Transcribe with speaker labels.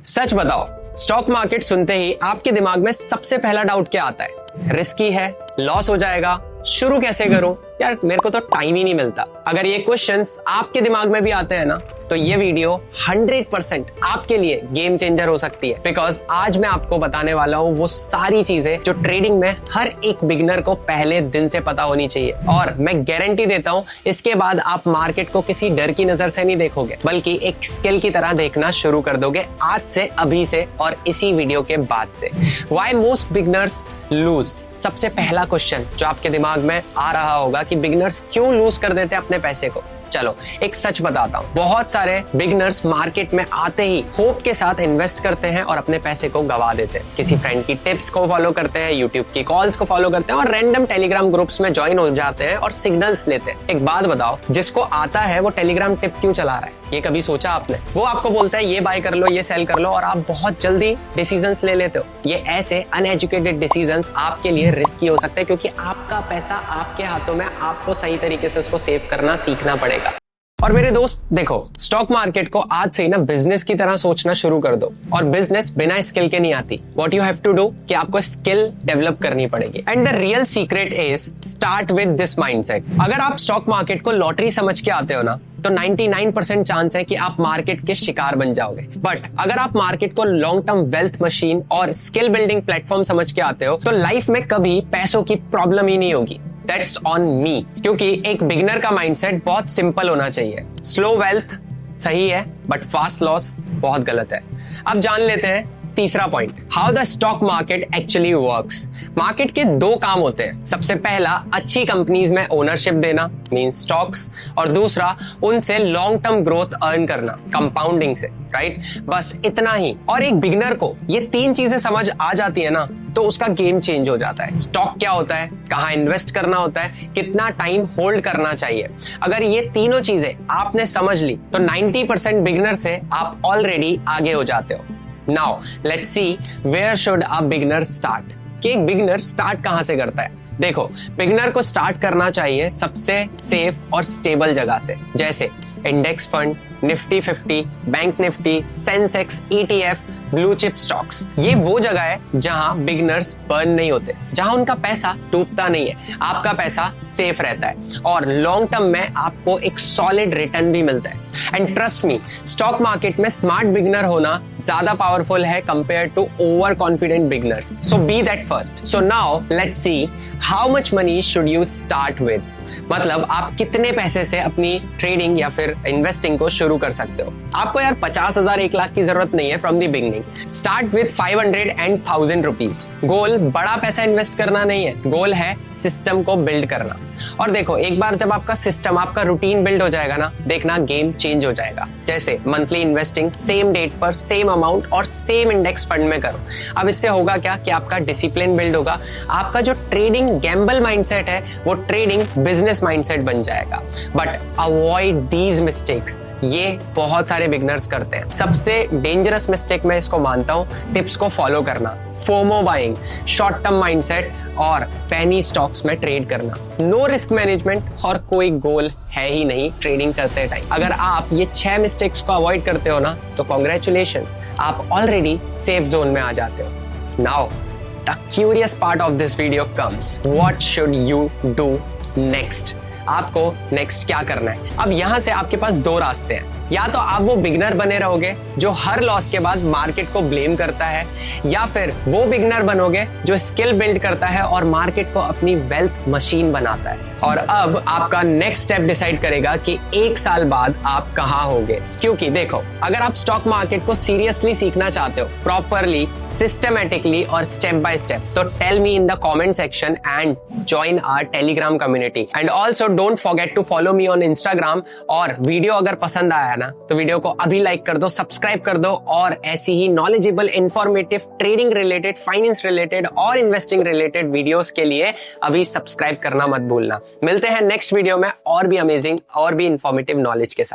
Speaker 1: सच बताओ, stock market सुनते ही आपके दिमाग में सबसे पहला डाउट क्या आता है? रिस्की है, लॉस हो जाएगा, शुरू कैसे करूं, यार मेरे को तो टाइम ही नहीं मिलता। अगर ये क्वेश्चंस आपके दिमाग में भी आते हैं ना, तो ये वीडियो 100% आपके लिए गेम चेंजर हो सकती है। बिकॉज आज मैं आपको बताने वाला हूँ वो सारी चीजें जो ट्रेडिंग में हर एक बिगिनर को पहले दिन से पता होनी चाहिए। और मैं गारंटी देता हूँ इसके बाद आप मार्केट को किसी डर की नजर से नहीं देखोगे, बल्कि एक स्किल की तरह देखना शुरू कर दोगे आज से, अभी से और इसी वीडियो के बाद से। Why most beginners lose. सबसे पहला क्वेश्चन जो आपके दिमाग में आ रहा होगा कि बिगिनर्स क्यों लूज कर देते हैं अपने पैसे को। चलो एक सच बताता हूँ, बहुत सारे बिगिनर्स मार्केट में आते ही होप के साथ इन्वेस्ट करते हैं और अपने पैसे को गवा देते हैं। किसी फ्रेंड की टिप्स को फॉलो करते हैं, यूट्यूब की कॉल्स को फॉलो करते हैं और रैंडम टेलीग्राम ग्रुप्स में ज्वाइन हो जाते हैं और सिग्नल्स लेते हैं। एक बात बताओ, जिसको आता है वो टेलीग्राम टिप क्यों चला रहा है? ये कभी सोचा आपने? वो आपको बोलता है ये बाय कर लो, ये सेल कर लो, और आप बहुत जल्दी डिसीजंस ले लेते हो। ये ऐसे अनएजुकेटेड डिसीजंस आपके लिए रिस्की हो सकते हैं, क्योंकि आपका पैसा आपके हाथों में, आपको सही तरीके से उसको सेव करना सीखना पड़ेगा। और मेरे दोस्त देखो, स्टॉक मार्केट को आज से ही ना बिजनेस की तरह सोचना शुरू कर दो। और बिजनेस बिना स्किल के नहीं आती। What you have to do कि आपको स्किल डेवलप करनी पड़ेगी। And the real secret is start with this mindset. अगर आप स्टॉक मार्केट को लॉटरी समझ के आते हो ना, तो 99% चांस है कि आप मार्केट के शिकार बन जाओगे। बट अगर आप मार्केट को लॉन्ग टर्म वेल्थ मशीन और स्किल बिल्डिंग प्लेटफॉर्म समझ के आते हो, तो लाइफ में कभी पैसों की प्रॉब्लम ही नहीं होगी। That's on me। क्योंकि एक बिगिनर का माइंडसेट बहुत सिंपल होना चाहिए। स्लो वेल्थ सही है, बट फास्ट लॉस बहुत गलत है। अब जान लेते हैं तीसरा point, how the stock market actually works. Market के दो काम होते हैं। सबसे पहला, अच्छी कंपनीज में ओनरशिप देना, मींस स्टॉक्स, और दूसरा उनसे लॉन्ग टर्म ग्रोथ अर्न करना, कंपाउंडिंग से, राइट? बस इतना ही। और एक बिगिनर को ये तीन चीजें समझ आ जाती है ना, तो उसका गेम चेंज हो जाता है। स्टॉक क्या होता है, कहाँ इन्वेस्ट करना होता है, कितना टाइम होल्ड करना चाहिए। अगर ये तीनों चीजें आपने समझ ली, तो 90% बिगिनर से आप ऑलरेडी आगे हो जाते हो। Now let's see where should a beginner start। कि एक बिगिनर स्टार्ट कहां से करता है? देखो, बिगिनर को स्टार्ट करना चाहिए सबसे सेफ और स्टेबल जगह से, जैसे index fund, Nifty 50, bank Nifty, Sensex, ETF, blue chip stocks. ये वो जगह है जहां बिगिनर्स बर्न नहीं होते, जहां उनका पैसा डूबता नहीं है, आपका पैसा सेफ रहता है और लॉन्ग टर्म में आपको एक सॉलिड रिटर्न भी मिलता है। And trust me, stock market में स्मार्ट बिगिनर होना ज्यादा पावरफुल है compare to over confident beginners. So be that first. So now let's see how much money should you start with. मतलब आप कितने पैसे से अपनी ट्रेडिंग या फिर इन्वेस्टिंग को शुरू कर सकते हो। आपको यार 50,000 1 लाख की जरूरत नहीं है from the beginning. Start with 500 and 1000 rupees. Goal बड़ा पैसा इन्वेस्ट करना नहीं है, गोल है सिस्टम को बिल्ड करना। और देखो, एक बार जब आपका सिस्टम, आपका रूटीन बिल्ड हो जाएगा ना, देखना गेम चेंज हो जाएगा। जैसे मंथली इन्वेस्टिंग सेम डेट पर सेम अमाउंट और सेम इंडेक्स फंड में करो। अब इससे होगा क्या कि आपका डिसिप्लिन बिल्ड होगा। आपका जो ट्रेडिंग गैम्बल माइंडसेट है वो ट्रेडिंग बिजनेस माइंडसेट बन जाएगा। But avoid these mistakes. ये बहुत सारे बिगिनर्स करते हैं। सबसे डेंजरस मिस्टेक मैं इसको मानता हूं, टिप्स को फॉलो करना, FOMO buying, short term mindset और पेनी स्टॉक्स में ट्रेड करना, नो रिस्क मैनेजमेंट और कोई गोल है ही नहीं ट्रेडिंग करते टाइम। अगर आप ये 6 मिस्टेक्स को अवॉइड करते हो ना, तो कॉन्ग्रेचुलेशंस, आप ऑलरेडी सेफ जोन में आ जाते हो। Now the curious part of this video comes, what should you do next. आपको नेक्स्ट क्या करना है? अब यहां से आपके पास दो रास्ते हैं। या तो आप वो बिगिनर बने रहोगे जो हर लॉस के बाद मार्केट को ब्लेम करता है, या फिर वो बिगिनर बनोगे जो स्किल बिल्ड करता है और मार्केट को अपनी वेल्थ मशीन बनाता है। और अब आपका नेक्स्ट स्टेप डिसाइड करेगा कि 1 साल बाद आप कहां होगे। क्योंकि देखो, अगर आप स्टॉक मार्केट को सीरियसली सीखना चाहते हो, प्रॉपरली, सिस्टमैटिकली और स्टेप बाय स्टेप, तो tell me in the comment section and join our Telegram community. And also don't forget to follow me on Instagram. और वीडियो अगर पसंद आया ना, तो वीडियो को अभी लाइक कर दो, सब्सक्राइब कर दो, और ऐसी ही knowledgeable, informative, trading related, finance related और इन्वेस्टिंग रिलेटेड वीडियोस के लिए अभी सब्सक्राइब करना मत भूलना। मिलते हैं नेक्स्ट वीडियो में और भी अमेजिंग और भी इंफॉर्मेटिव नॉलेज के साथ।